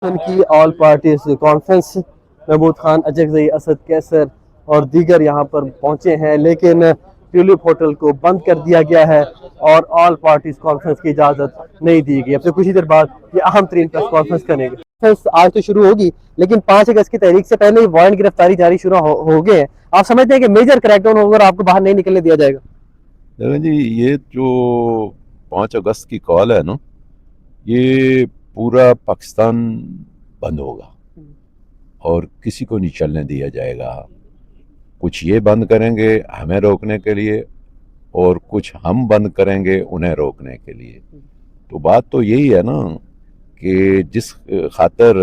की all parties conference Mahmood Khan, Achakzai, Asad Qaiser और दीगर यहाँ पर पहुँचे हैं, लेकिन ट्यूलिप होटल को बंद कर दिया गया है और ऑल पार्टीज कॉन्फ्रेंस की इजाज़त नहीं दी गई। अब से कुछ ही देर बाद ये अहम तरीन प्रेस कॉन्फ्रेंस करेंगे। कॉन्फ्रेंस आज तो शुरू होगी, लेकिन 5 अगस्त की तहरीक से पहले ही वारंट गिरफ्तारी जारी शुरू हो गए हैं। आप समझते हैं कि मेजर क्रैकडाउन होगा और आपको बाहर नहीं निकलने दिया जाएगा? देखिए जी, ये जो 5 अगस्त की कॉल है ना, ये पूरा पाकिस्तान बंद होगा और किसी को नहीं चलने दिया जाएगा। कुछ ये बंद करेंगे हमें रोकने के लिए और कुछ हम बंद करेंगे उन्हें रोकने के लिए। तो बात तो यही है ना कि जिस खातर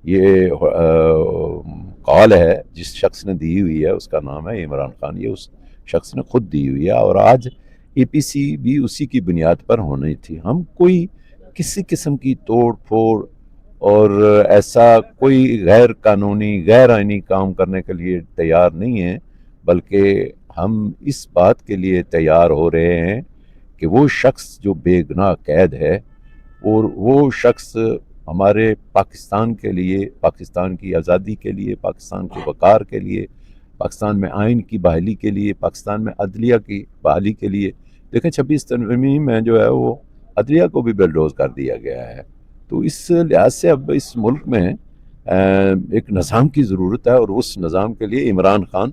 ये कॉल है, जिस शख्स ने दी हुई है उसका नाम है इमरान खान। ये उस शख्स ने खुद दी हुई है और आज APC भी उसी की बुनियाद पर होनी थी। हम कोई किसी किस्म की तोड़ फोड़ और ऐसा कोई गैर कानूनी गैर आइनी काम करने के लिए तैयार नहीं है, बल्कि हम इस बात के लिए तैयार हो रहे हैं कि वो शख्स जो बेगुनाह कैद है और वो शख्स हमारे पाकिस्तान के लिए, पाकिस्तान की आज़ादी के लिए, पाकिस्तान के वक़ार के लिए, पाकिस्तान में आइन की बहाली के लिए, पाकिस्तान में अदलिया की बहाली के लिए। देखें 26 तरमीम में जो है वो अदलिया को भी बेलडोज कर दिया गया है। तो इस लिहाज से अब इस मुल्क में एक निज़ाम की ज़रूरत है और उस निज़ाम के लिए इमरान खान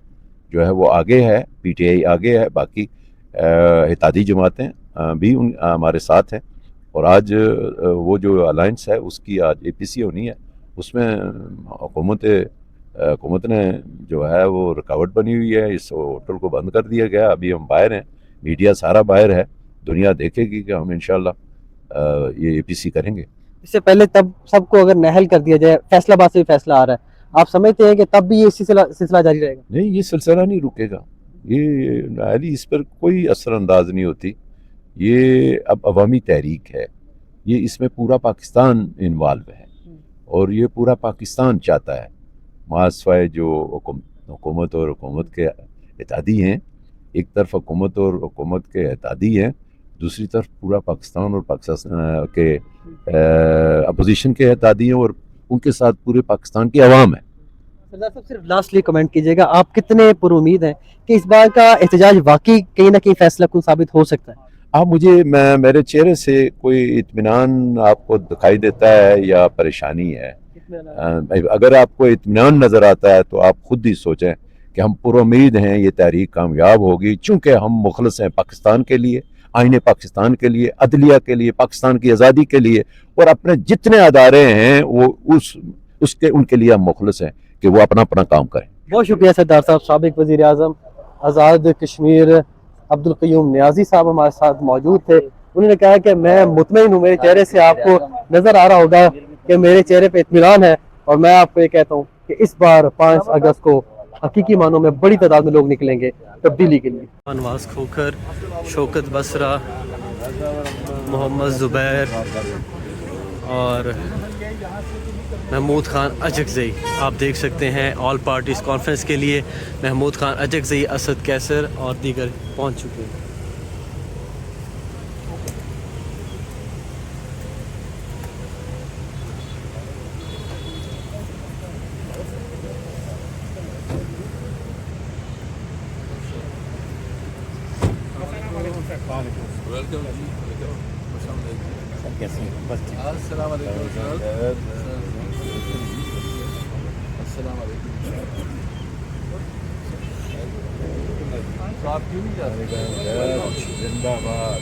जो है वो आगे है, PTI आगे है, बाकी इत्तेहादी जमातें भी हमारे साथ हैं। और आज वो जो अलायंस है उसकी आज APC होनी है, उसमें हुकूमत ने जो है वो रुकावट बनी हुई है। इस होटल को बंद कर दिया गया। अभी हम बाहर हैं, मीडिया सारा बाहर है, दुनिया देखेगी कि हम इंशाल्लाह ये APC करेंगे। इससे पहले तब सबको अगर नहल कर दिया जाए, फैसलाबाद से भी फैसला आ रहा है, आप समझते हैं कि तब भी ये सिलसिला जारी रहेगा? नहीं, ये सिलसिला नहीं रुकेगा। ये नाहली इस पर कोई असरअंदाज नहीं होती। ये अब अवामी तहरीक है, ये इसमें पूरा पाकिस्तान इन्वॉल्व है और ये पूरा पाकिस्तान चाहता है। मासवाए जो हुकूमत और हुकूमत के इत्तेहादी हैं, एक तरफ हुकूमत और हुकूमत के इत्तेहादी हैं, दूसरी तरफ पूरा पाकिस्तान और पाकिस्तान के अपोजिशन के इत्तेहादी हैं और उनके साथ पूरे पाकिस्तान की आवाम है। सरदार साहब, सिर्फ लास्टली कमेंट कीजिएगा, आप कितने पुरुमीद हैं कि इस बार का एहतजाज वाकई कहीं ना कहीं फैसला कुन साबित हो सकता है? आप मेरे चेहरे से कोई इत्मीनान आपको दिखाई देता है या परेशानी है? अगर आपको इत्मीनान नज़र आता है तो आप खुद ही सोचें कि हम पुरुमीद हैं ये तहरीक कामयाब होगी, चूँकि हम मुखलस हैं पाकिस्तान के लिए, आईने पाकिस्तान के लिए, अदलिया के लिए, पाकिस्तान की आज़ादी के लिए, और अपने जितने अदारे हैं वो उनके लिए हम मुखलस हैं कि वो अपना अपना काम करें। बहुत शुक्रिया सरदार साहब। साबिक वज़ीर आज़म आज़ाद कश्मीर अब्दुल क़य्यूम नियाज़ी साहब हमारे साथ मौजूद थे। उन्होंने कहा कि मैं मुतमईन हूँ, मेरे चेहरे से आपको नज़र आ रहा होगा कि मेरे चेहरे पे इत्मीनान है, और मैं आपको ये कहता हूँ कि इस बार 5 अगस्त को हकीकी मानों में बड़ी तादाद में लोग निकलेंगे तब्दीली के लिए। अनवास खोखर, शौकत बसरा, मोहम्मद ज़ुबैर और महमूद खान अजगज़ई, आप देख सकते हैं ऑल पार्टीज़ कॉन्फ्रेंस के लिए महमूद खान अजगज़ई, असद कैसर और दीगर पहुंच चुके हैं। आप क्यों नहीं जा रहे? जिंदाबाद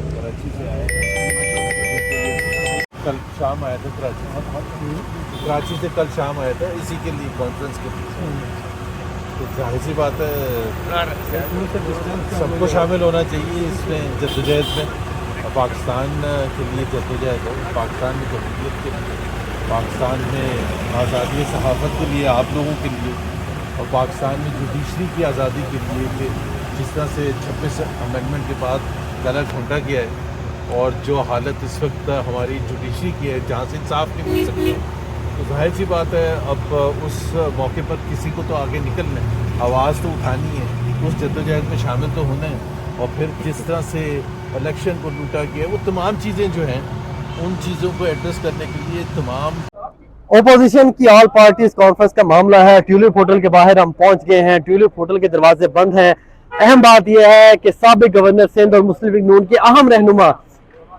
कराची से आए, कल शाम आया था कराची से कल शाम आया था इसी के लिए, कॉन्फ्रेंस के लिए। तो जाहिर सी बात है सबको शामिल होना चाहिए इसमें जद्दोजहद में। पाकिस्तान के लिए जद्दोजहद है, पाकिस्तान में जमहूरियत के लिए, पाकिस्तान में आज़ादी सहाफ़त के लिए, आप लोगों के लिए, और पाकिस्तान में जुडिशरी की आज़ादी के लिए कि जिस तरह से 26 अमेंडमेंट के बाद गला ढूंढा गया है और जो हालत इस वक्त हमारी जुडिशरी की है जहाँ से इंसाफ नहीं मिल सकता, तो जाहिर सी बात है अब उस मौके पर किसी को तो आगे निकलना है, आवाज़ तो उठानी है, उस जद्दोजहद में शामिल तो होना है। اور پھر جس طرح سے الیکشن کو لوٹا گیا، وہ تمام چیزیں جو ہیں ان چیزوں کو ایڈریس کرنے کے لیے تمام اپوزیشن کی آل پارٹیز کانفرنس کا معاملہ ہے. ٹیولپ ہوٹل کے باہر ہم پہنچ گئے ہیں. ٹیولپ ہوٹل کے دروازے بند ہیں. اہم بات یہ ہے کہ سابق گورنر سندھ اور مسلم لیگ نون کے اہم رہنما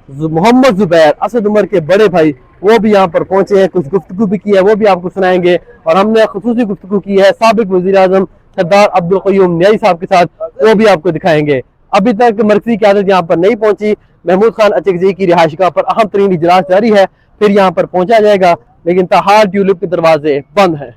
محمد زبیر اسد عمر کے بڑے بھائی وہ بھی یہاں پر پہنچے ہیں. کچھ گفتگو بھی کی ہے، وہ بھی آپ کو سنائیں گے. اور ہم نے خصوصی گفتگو کی ہے سابق وزیر اعظم سردار عبدالقیوم نیائی صاحب کے ساتھ، وہ بھی آپ کو دکھائیں گے. ابھی تک مرکزی قیادت یہاں پر نہیں پہنچی. محمود خان اچکزئی کی رہائش گاہ پر اہم ترین اجلاس جاری ہے، پھر یہاں پر پہنچا جائے گا، لیکن تاحال ٹیولپ کے دروازے بند ہیں.